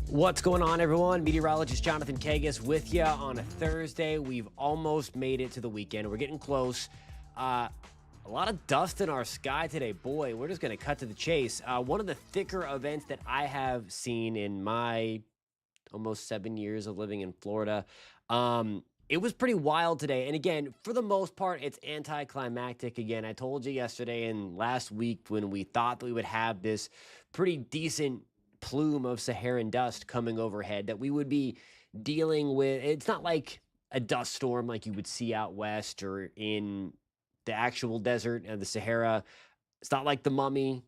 What's going on, everyone? Meteorologist Jonathan Kagas with you on a Thursday. We've almost made it to the weekend. We're getting close. A lot of dust in our sky today. Boy, we're just going to cut to the chase. One of the thicker events that I have seen in my almost 7 years of living in Florida. It was pretty wild today. And again, for the most part, it's anticlimactic. Again, I told you yesterday and last week when we thought that we would have this pretty decent plume of Saharan dust coming overhead that we would be dealing with. It's not like a dust storm like you would see out west or in the actual desert of the Sahara. It's not like the Mummy.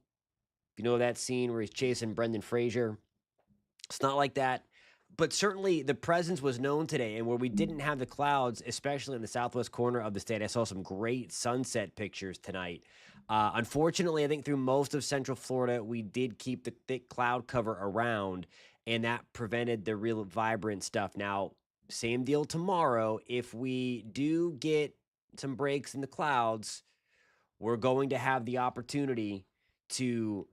If you know that scene where he's chasing Brendan Fraser, it's not like that. But certainly the presence was known today, and where we didn't have the clouds, especially in the southwest corner of the state, I saw some great sunset pictures tonight. Unfortunately, I think through most of central Florida, we did keep the thick cloud cover around, and that prevented the real vibrant stuff. Now, same deal tomorrow. If we do get some breaks in the clouds, we're going to have the opportunity to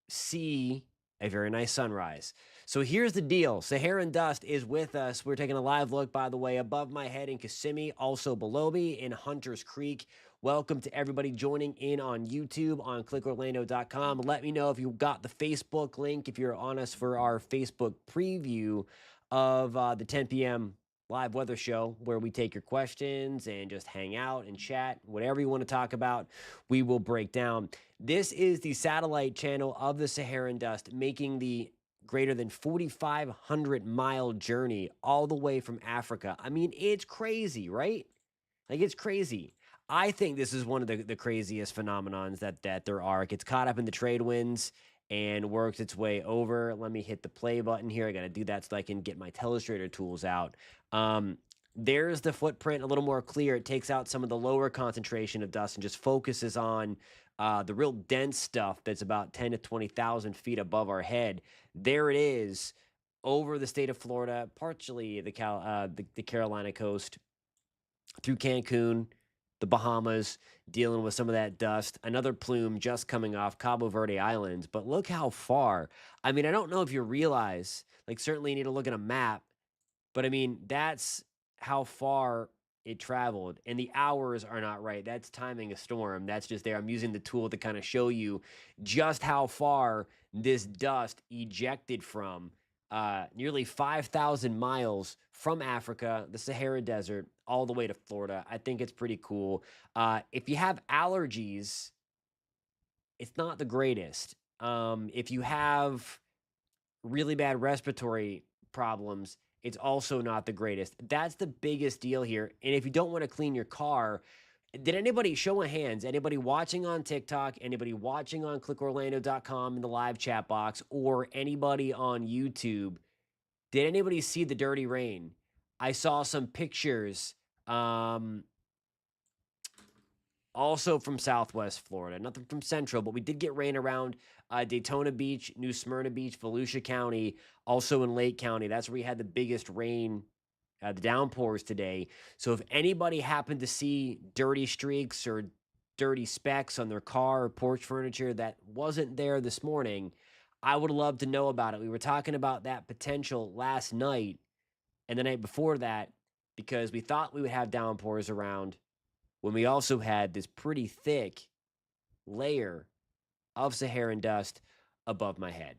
see a very nice sunrise. So here's the deal. Saharan Dust is with us. We're taking a live look, by the way, above my head in Kissimmee, also below me in Hunters Creek. Welcome to everybody joining in on YouTube on clickorlando.com. Let me know if you got the Facebook link, if you're on us for our Facebook preview of the 10 p.m. live weather show where we take your questions and just hang out and chat. Whatever you want to talk about, we will break down. This is the satellite channel of the Saharan Dust, making the greater than 4,500-mile journey all the way from Africa. I mean, it's crazy, right? Like, it's crazy. I think this is one of the craziest phenomenons that there are. It gets caught up in the trade winds and works its way over. Let me hit the play button here. I got to do that so I can get my telestrator tools out. There's the footprint a little more clear. It takes out some of the lower concentration of dust and just focuses on the real dense stuff that's about 10 to 20,000 feet above our head. There it is over the state of Florida, partially the Carolina coast, through Cancun, the Bahamas, dealing with some of that dust. Another plume just coming off Cabo Verde Islands. But look how far. I mean, I don't know if you realize, like, certainly you need to look at a map, but I mean, that's how far it traveled. And the hours are not right. That's timing a storm. That's just there. I'm using the tool to kind of show you just how far this dust ejected from nearly 5,000 miles from Africa, the Sahara Desert, all the way to Florida. I think it's pretty cool. If you have allergies, it's not the greatest. If you have really bad respiratory problems, it's also not the greatest. That's the biggest deal here. And if you don't want to clean your car, did anybody, show of hands, anybody watching on TikTok, anybody watching on clickorlando.com in the live chat box, or anybody on YouTube, did anybody see the dirty rain? I saw some pictures, also from Southwest Florida, nothing from Central, but we did get rain around Daytona Beach, New Smyrna Beach, Volusia County, also in Lake County. That's where we had the biggest rain, the downpours today. So if anybody happened to see dirty streaks or dirty specks on their car or porch furniture that wasn't there this morning, I would love to know about it. We were talking about that potential last night and the night before that because we thought we would have downpours around when we also had this pretty thick layer of Saharan dust above my head,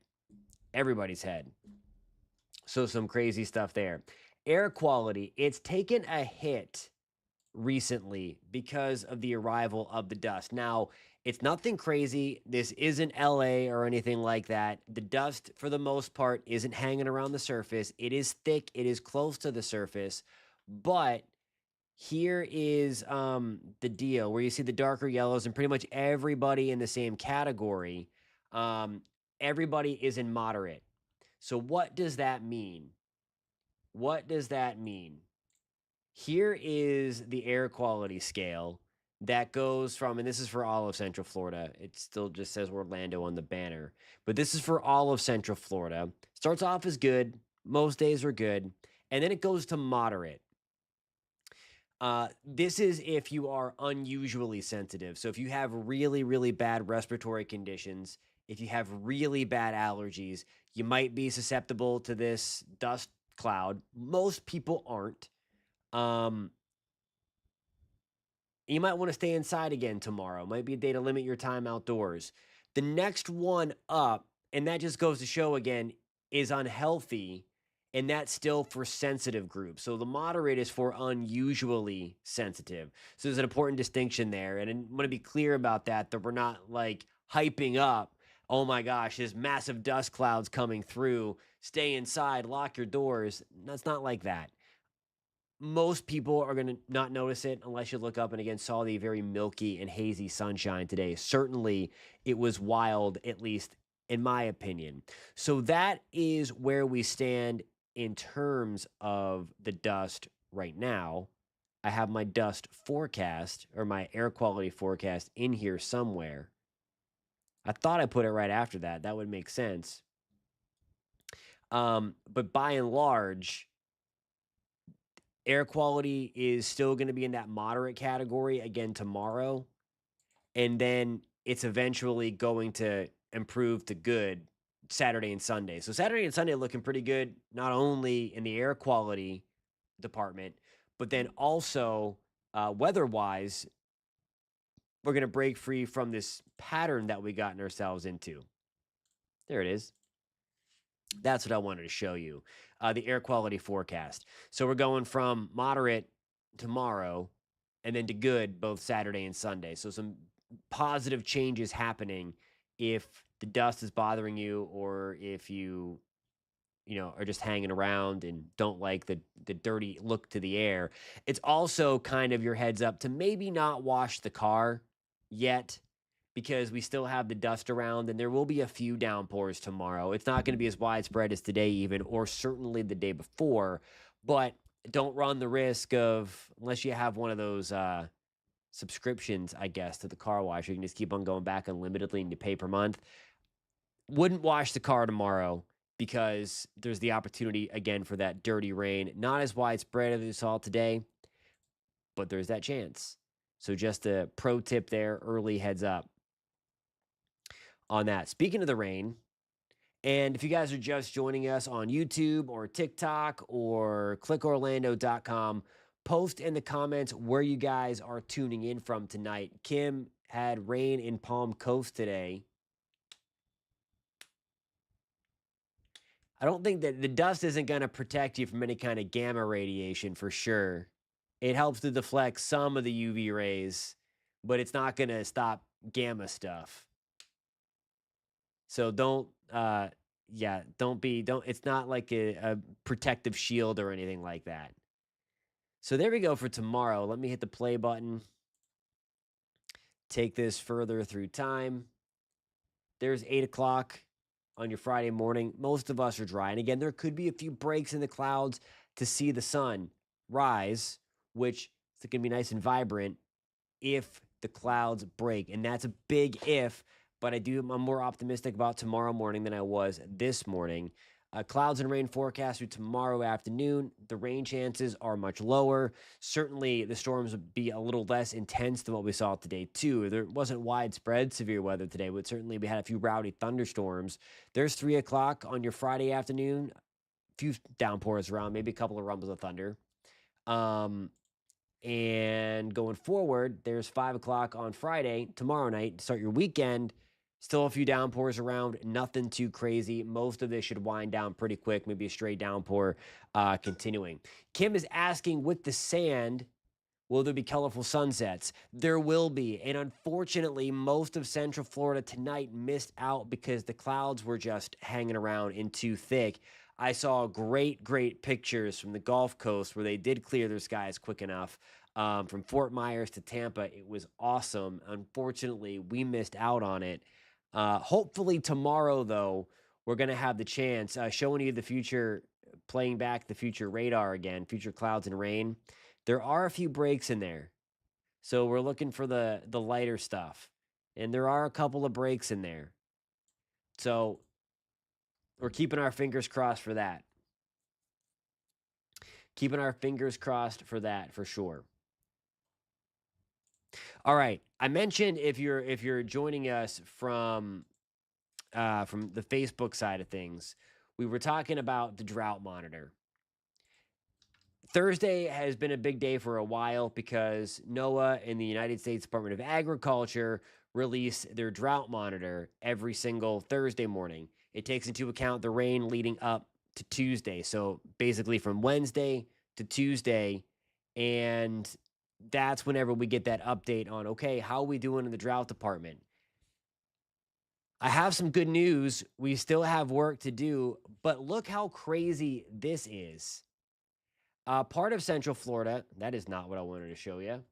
everybody's head. So some crazy stuff there. Air quality, it's taken a hit recently because of the arrival of the dust. Now, it's nothing crazy. This isn't LA or anything like that. The dust, for the most part, isn't hanging around the surface. It is thick. It is close to the surface. But here is the deal where you see the darker yellows and pretty much everybody in the same category. Everybody is in moderate. So what does that mean? What does that mean? Here is the air quality scale that goes from, and this is for all of Central Florida. It still just says Orlando on the banner, but this is for all of Central Florida. Starts off as good. Most days are good. And then it goes to moderate. This is if you are unusually sensitive. So if you have really, really bad respiratory conditions, if you have really bad allergies, you might be susceptible to this dust cloud. Most people aren't. Um, you might want to stay inside again tomorrow. Might be a day to limit your time outdoors. The next one up, and that just goes to show again, is unhealthy, and that's still for sensitive groups. So the moderate is for unusually sensitive. So there's an important distinction there. And I want to be clear about that we're not like hyping up, oh my gosh, there's massive dust clouds coming through. Stay inside, lock your doors. That's not like that. Most people are going to not notice it unless you look up and again saw the very milky and hazy sunshine today. Certainly, it was wild, at least in my opinion. So that is where we stand in terms of the dust right now. I have my dust forecast or my air quality forecast in here somewhere. I thought I put it right after that. That would make sense. But by and large, air quality is still going to be in that moderate category again tomorrow. And then it's eventually going to improve to good Saturday and Sunday. So Saturday and Sunday looking pretty good, not only in the air quality department, but then also weather-wise, we're going to break free from this pattern that we gotten ourselves into. There it is. That's what I wanted to show you, the air quality forecast. So we're going from moderate tomorrow and then to good both Saturday and Sunday. So some positive changes happening if the dust is bothering you or if you are just hanging around and don't like the dirty look to the air. It's also kind of your heads up to maybe not wash the car yet because we still have the dust around and there will be a few downpours tomorrow. It's not going to be as widespread as today even or certainly the day before, but don't run the risk of unless you have one of those subscriptions, I guess, to the car wash. You can just keep on going back unlimitedly and you pay per month. Wouldn't wash the car tomorrow because there's the opportunity again for that dirty rain. Not as widespread as we saw today, but there's that chance. So just a pro tip there, early heads up on that. Speaking of the rain, and if you guys are just joining us on YouTube or TikTok or clickorlando.com, post in the comments where you guys are tuning in from tonight. Kim had rain in Palm Coast today. I don't think that the dust isn't going to protect you from any kind of gamma radiation for sure. It helps to deflect some of the UV rays, but it's not going to stop gamma stuff. So don't it's not like a protective shield or anything like that. So there we go for tomorrow. Let me hit the play button. Take this further through time. There's 8 o'clock on your Friday morning. Most of us are dry. And again, there could be a few breaks in the clouds to see the sun rise, which is going to be nice and vibrant if the clouds break. And that's a big if, but I'm more optimistic about tomorrow morning than I was this morning. Clouds and rain forecast through tomorrow afternoon. The rain chances are much lower. Certainly, the storms would be a little less intense than what we saw today, too. There wasn't widespread severe weather today, but certainly we had a few rowdy thunderstorms. There's 3 o'clock on your Friday afternoon. A few downpours around, maybe a couple of rumbles of thunder. And going forward, there's 5 o'clock on Friday, tomorrow night, to start your weekend. Still a few downpours around, nothing too crazy. Most of this should wind down pretty quick, maybe a stray downpour continuing. Kim is asking, with the sand, will there be colorful sunsets? There will be. And unfortunately, most of Central Florida tonight missed out because the clouds were just hanging around in too thick. I saw great pictures from the Gulf Coast where they did clear their skies quick enough. From Fort Myers to Tampa, it was awesome. Unfortunately, we missed out on it. Hopefully tomorrow, though, we're going to have the chance, showing you the future, playing back the future radar again, future clouds and rain. There are a few breaks in there. So we're looking for the lighter stuff. And there are a couple of breaks in there. So we're keeping our fingers crossed for that. Keeping our fingers crossed for that for sure. All right. I mentioned if you're joining us from from the Facebook side of things. We were talking about the Drought Monitor. Thursday has been a big day for a while because NOAA and the United States Department of Agriculture release their drought monitor every single Thursday morning. It takes into account the rain leading up to Tuesday. So basically from Wednesday to Tuesday. And that's whenever we get that update on, okay, how are we doing in the drought department? I have some good news. We still have work to do, but look how crazy this is. Part of Central Florida, that is not what I wanted to show you.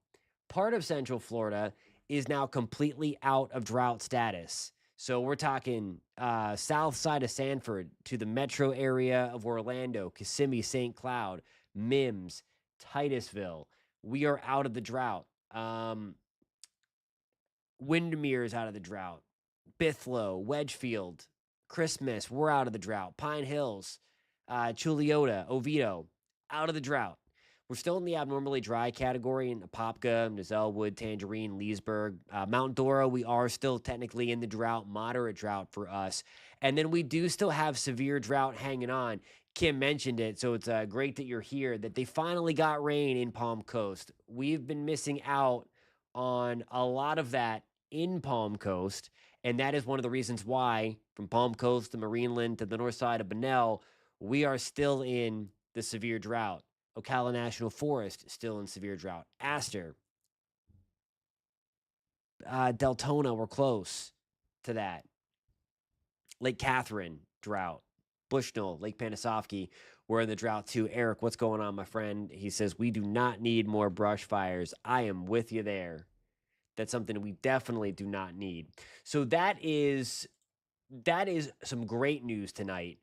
Part of Central Florida is now completely out of drought status. So we're talking south side of Sanford to the metro area of Orlando, Kissimmee, St. Cloud, Mims, Titusville. We are out of the drought. Windermere is out of the drought. Bithlo, Wedgefield, Christmas, we're out of the drought. Pine Hills, Chuliota, Oviedo, out of the drought. We're still in the abnormally dry category in Apopka, Nazelwood, Tangerine, Leesburg. Mount Dora, we are still technically in the drought, moderate drought for us. And then we do still have severe drought hanging on. Kim mentioned it, so it's great that you're here, that they finally got rain in Palm Coast. We've been missing out on a lot of that in Palm Coast, and that is one of the reasons why, from Palm Coast to Marineland to the north side of Bunnell, we are still in the severe drought. Ocala National Forest still in severe drought. Astor, Deltona, we're close to that. Lake Catherine, drought. Bushnell, Lake Panasoffkee, we're in the drought too. Eric, what's going on, my friend? He says, we do not need more brush fires. I am with you there. That's something we definitely do not need. So that is some great news tonight.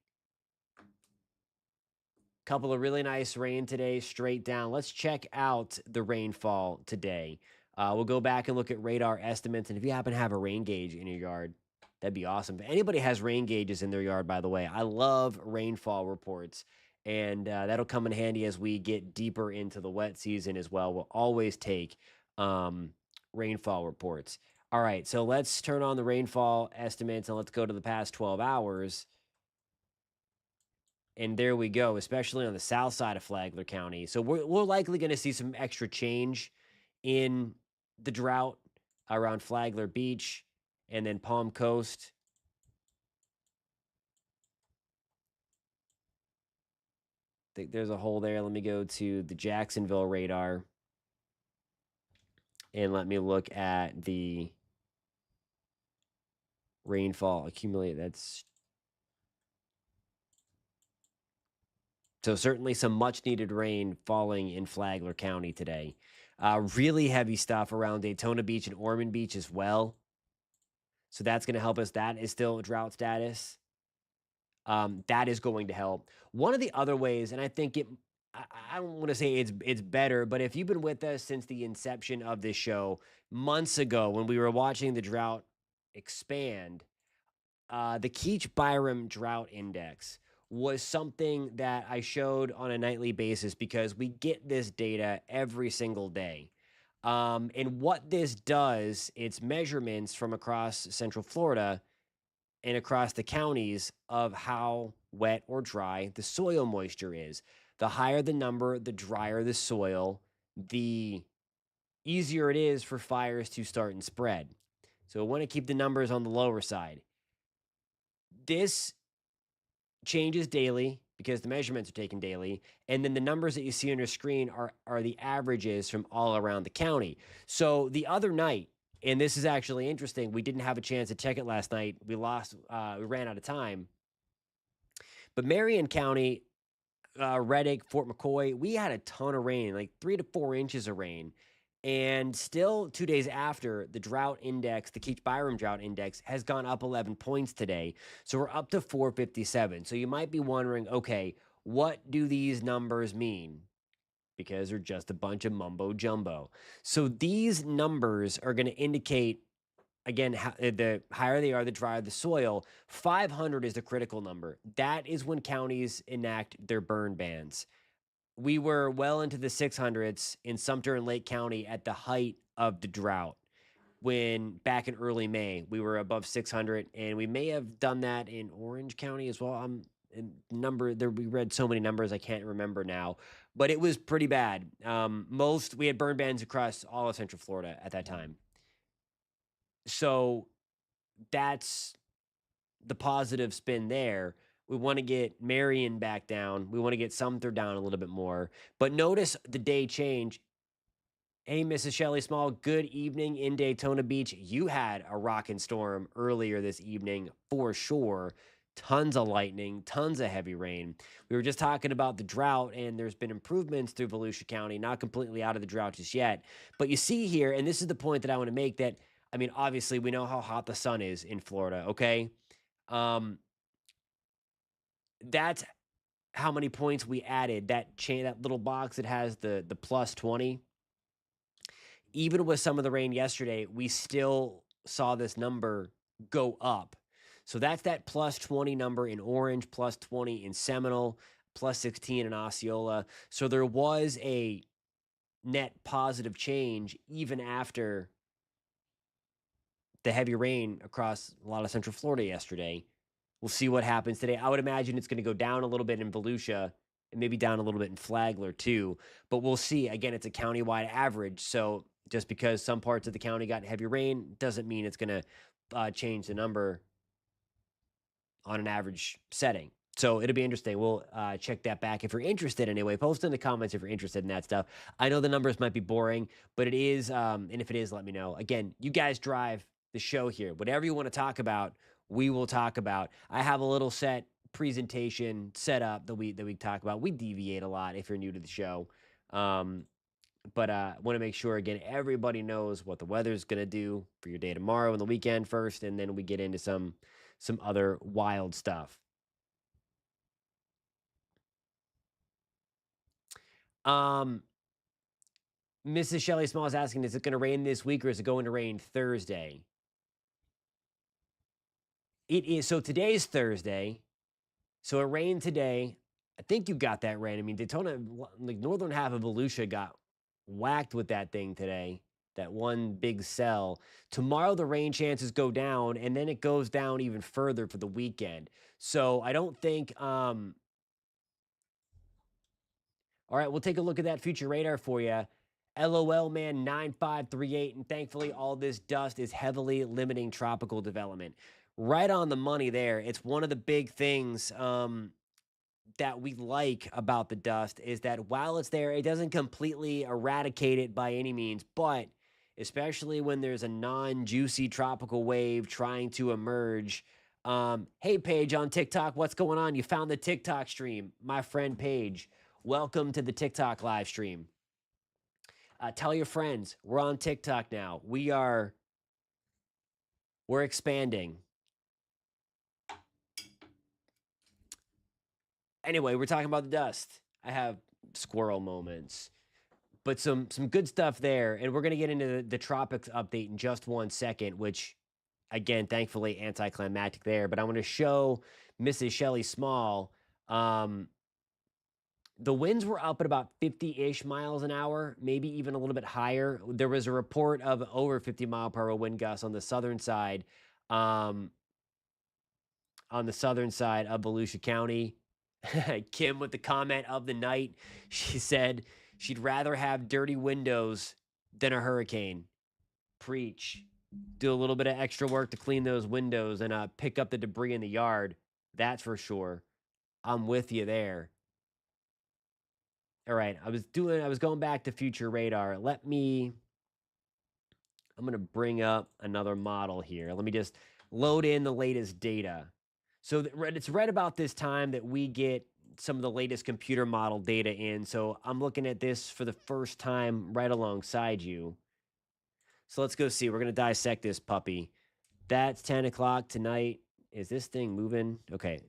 Couple of really nice rain today, straight down. Let's check out the rainfall today. We'll go back and look at radar estimates. And if you happen to have a rain gauge in your yard, that'd be awesome. If anybody has rain gauges in their yard, by the way, I love rainfall reports. And that'll come in handy as we get deeper into the wet season as well. We'll always take rainfall reports. All right, so let's turn on the rainfall estimates and let's go to the past 12 hours. And there we go, especially on the south side of Flagler County. So we're likely going to see some extra change in the drought around Flagler Beach and then Palm Coast. I think there's a hole there. Let me go to the Jacksonville radar. And let me look at the rainfall accumulate. That's so certainly some much needed rain falling in Flagler County today. Really heavy stuff around Daytona Beach and Ormond Beach as well. So that's going to help us. That is still drought status. That is going to help. One of the other ways, and I think I don't want to say it's better, but if you've been with us since the inception of this show months ago when we were watching the drought expand, the Keach-Byram Drought Index was something that I showed on a nightly basis because we get this data every single day. And what this does, it's measurements from across Central Florida and across the counties of how wet or dry the soil moisture is. The higher the number, the drier the soil, the easier it is for fires to start and spread. So we want to keep the numbers on the lower side. This changes daily because the measurements are taken daily, and then the numbers that you see on your screen are the averages from all around the county. So the other night, and this is actually interesting, we didn't have a chance to check it last night. We ran out of time. But Marion County, Reddick, Fort McCoy, we had a ton of rain, like 3 to 4 inches of rain. And still 2 days after, the drought index, the Keach-Byram drought index, has gone up 11 points today. So we're up to 457. So you might be wondering, okay, what do these numbers mean? Because they're just a bunch of mumbo jumbo. So these numbers are going to indicate, again, the higher they are, the drier the soil. 500 is the critical number. That is when counties enact their burn bans. We were well into the 600s in Sumter and Lake County at the height of the drought. when back in early May we were above 600, and we may have done that in Orange County as well. Number there we read so many numbers I can't remember now, but it was pretty bad. Most we had burn bans across all of Central Florida at that time. So that's the positive spin there. We want to get Marion back down. We want to get Sumter down a little bit more. But notice the day change. Hey, Mrs. Shelley Small, good evening in Daytona Beach. You had a rockin' storm earlier this evening for sure. Tons of lightning, tons of heavy rain. We were just talking about the drought, and there's been improvements through Volusia County, not completely out of the drought just yet. But you see here, and this is the point that I want to make that, I mean, obviously, we know how hot the sun is in Florida, okay? Um, that's how many points we added. That little box that has the plus 20. Even with some of the rain yesterday, we still saw this number go up. So that's that plus 20 number in Orange, plus 20 in Seminole, plus 16 in Osceola. So there was a net positive change even after the heavy rain across a lot of Central Florida yesterday. We'll see what happens today. I would imagine it's going to go down a little bit in Volusia and maybe down a little bit in Flagler too. But we'll see. Again, it's a countywide average. So just because some parts of the county got heavy rain doesn't mean it's going to change the number on an average setting. So it'll be interesting. We'll check that back if you're interested anyway. Post in the comments if you're interested in that stuff. I know the numbers might be boring, but it is. And if it is, let me know. Again, you guys drive the show here. Whatever you want to talk about, we will talk about. I have a little set presentation set up that we talk about. We deviate a lot if you're new to the show. But want to make sure, again, everybody knows what the weather's going to do for your day tomorrow and the weekend first, and then we get into some other wild stuff. Mrs. Shelley Small is asking, is it going to rain this week or is it going to rain Thursday? It is. So today's Thursday. So it rained today. I think you got that rain. I mean, Daytona, like northern half of Volusia got whacked with that thing today. That one big cell. Tomorrow the rain chances go down, and then it goes down even further for the weekend. So I don't think all right, we'll take a look at that future radar for you. LOL man 9538, and thankfully all this dust is heavily limiting tropical development. Right on the money there. It's one of the big things that we like about the dust is that while it's there, it doesn't completely eradicate it by any means, but especially when there's a non-juicy tropical wave trying to emerge. Hey, Paige on TikTok, what's going on? You found the TikTok stream. My friend Paige, welcome to the TikTok live stream. Tell your friends, we're on TikTok now. We're expanding. Anyway, we're talking about the dust. I have squirrel moments. But some good stuff there, and we're going to get into the tropics update in just 1 second, which, again, thankfully anticlimactic there. But I want to show Mrs. Shelley Small. The winds were up at about 50-ish miles an hour, maybe even a little bit higher. There was a report of over 50-mile-per-hour wind gusts on the southern side, of Volusia County. Kim with the comment of the night. She said she'd rather have dirty windows than a hurricane. Preach. Do a little bit of extra work to clean those windows and pick up the debris in the yard. That's for sure. I'm with you there. All right, I was going back to future radar. I'm going to bring up another model here. Let me just load in the latest data. So it's right about this time that we get some of the latest computer model data in. So I'm looking at this for the first time right alongside you. So let's go see. We're going to dissect this puppy. That's 10 o'clock tonight. Is this thing moving? Okay.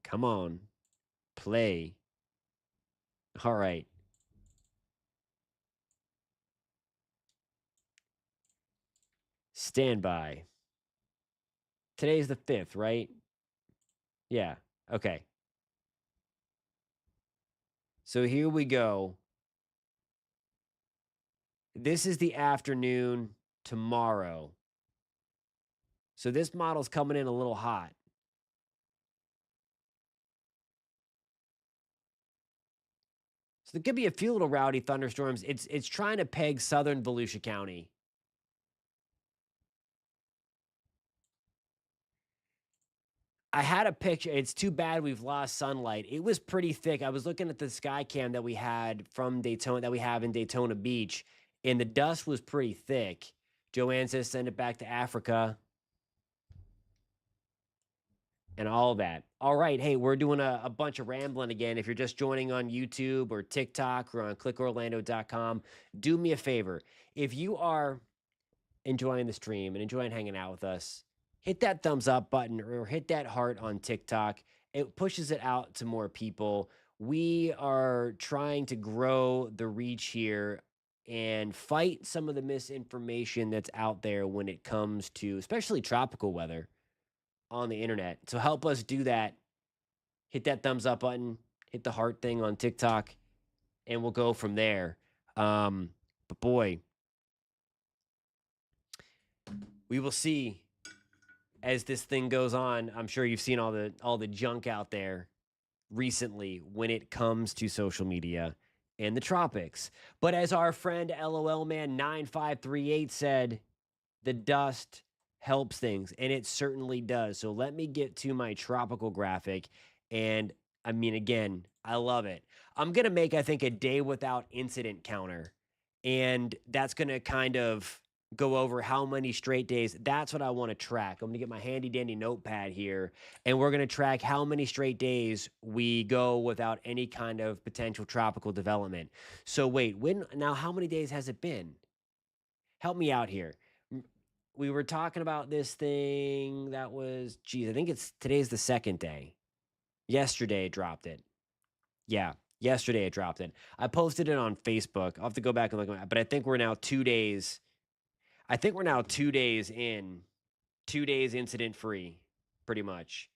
Come on. Play. All right. Stand by. Today's the 5th, right? Yeah. Okay. So here we go. This is the afternoon tomorrow. So this model's coming in a little hot. So there could be a few little rowdy thunderstorms. It's trying to peg southern Volusia County. I had a picture. It's too bad we've lost sunlight. It was pretty thick. I was looking at the sky cam that we had from Daytona, that we have in Daytona Beach, and the dust was pretty thick. Joanne says send it back to Africa and all that. All right. Hey, we're doing a bunch of rambling again. If you're just joining on YouTube or TikTok or on clickorlando.com, do me a favor. If you are enjoying the stream and enjoying hanging out with us, hit that thumbs up button or hit that heart on TikTok. It pushes it out to more people. We are trying to grow the reach here and fight some of the misinformation that's out there when it comes to especially tropical weather on the internet. So help us do that. Hit that thumbs up button, hit the heart thing on TikTok, and we'll go from there. But boy, we will see as this thing goes on. I'm sure you've seen all the junk out there recently when it comes to social media and the tropics. But as our friend LOL Man 9538 said, the dust helps things, and it certainly does. So let me get to my tropical graphic. And I mean, again, I love it. I'm going to make, I think, a day without incident counter. And that's going to kind of go over how many straight days. That's what I want to track. I'm going to get my handy dandy notepad here, and we're going to track how many straight days we go without any kind of potential tropical development. So wait, now how many days has it been? Help me out here. We were talking about this thing that was, geez, I think today's the second day. Yesterday it dropped it. Yeah, yesterday it dropped it. I posted it on Facebook. I'll have to go back and look at it, but I think we're now 2 days. I think we're now 2 days in, 2 days incident free, pretty much,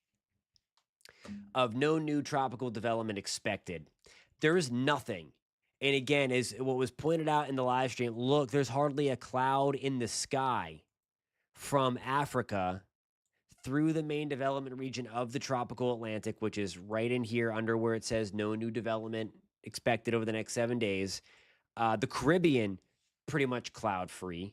of no new tropical development expected. There is nothing. And again, as what was pointed out in the live stream, look, there's hardly a cloud in the sky from Africa through the main development region of the tropical Atlantic, which is right in here under where it says no new development expected over the next 7 days. The Caribbean, pretty much cloud free.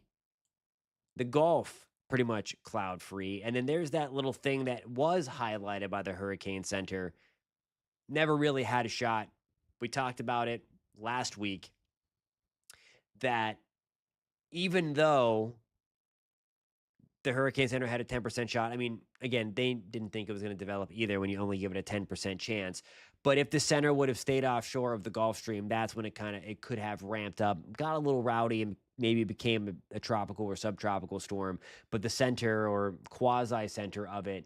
The Gulf, pretty much cloud free. And then there's that little thing that was highlighted by the Hurricane Center. Never really had a shot. We talked about it last week that even though the Hurricane Center had a 10% shot. I mean, again, they didn't think it was going to develop either when you only give it a 10% chance. But if the center would have stayed offshore of the Gulf Stream, that's when it could have ramped up, got a little rowdy, and maybe became a tropical or subtropical storm. But the center or quasi center of it,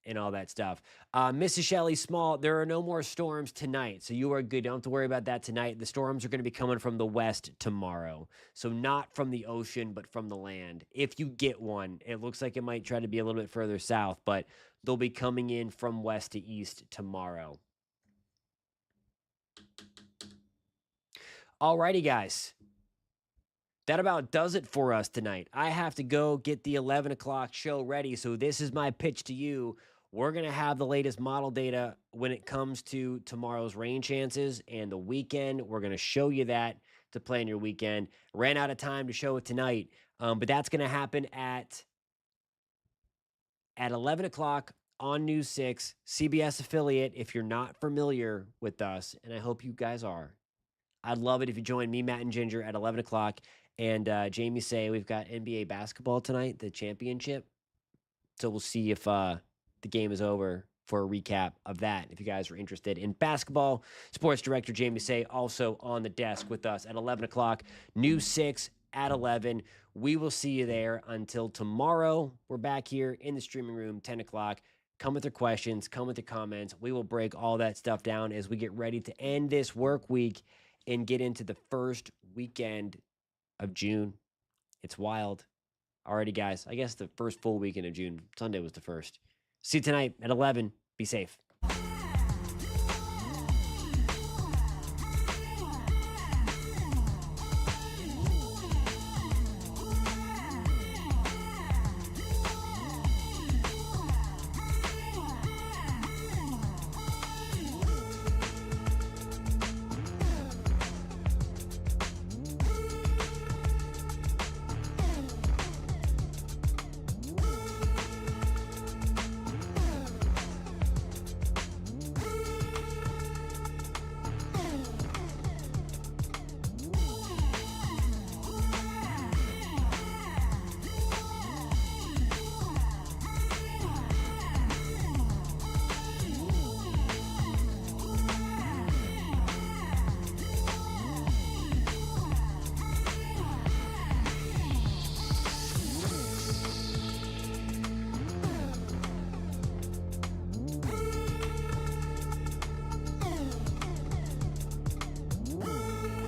and all that stuff. Mrs. Shelley Small, there are no more storms tonight, so you are good. Don't have to worry about that tonight. The storms are going to be coming from the west tomorrow, so not from the ocean, but from the land. If you get one, it looks like it might try to be a little bit further south, but they'll be coming in from west to east tomorrow. Alrighty, guys. That about does it for us tonight. I have to go get the 11 o'clock show ready, so this is my pitch to you. We're going to have the latest model data when it comes to tomorrow's rain chances and the weekend. We're going to show you that to plan your weekend. Ran out of time to show it tonight, but that's going to happen at 11 o'clock on News 6, CBS affiliate, if you're not familiar with us, and I hope you guys are. I'd love it if you join me, Matt and Ginger, at 11 o'clock. And Jamie say we've got NBA basketball tonight, the championship. So we'll see if the game is over for a recap of that. If you guys are interested in basketball, sports director Jamie Say also on the desk with us at 11 o'clock. News 6 at 11. We will see you there. Until tomorrow, we're back here in the streaming room, 10 o'clock. Come with your questions. Come with your comments. We will break all that stuff down as we get ready to end this work week and get into the first weekend of June. It's wild. Alrighty, guys. I guess the first full weekend of June. Sunday was the first. See you tonight at 11. Be safe.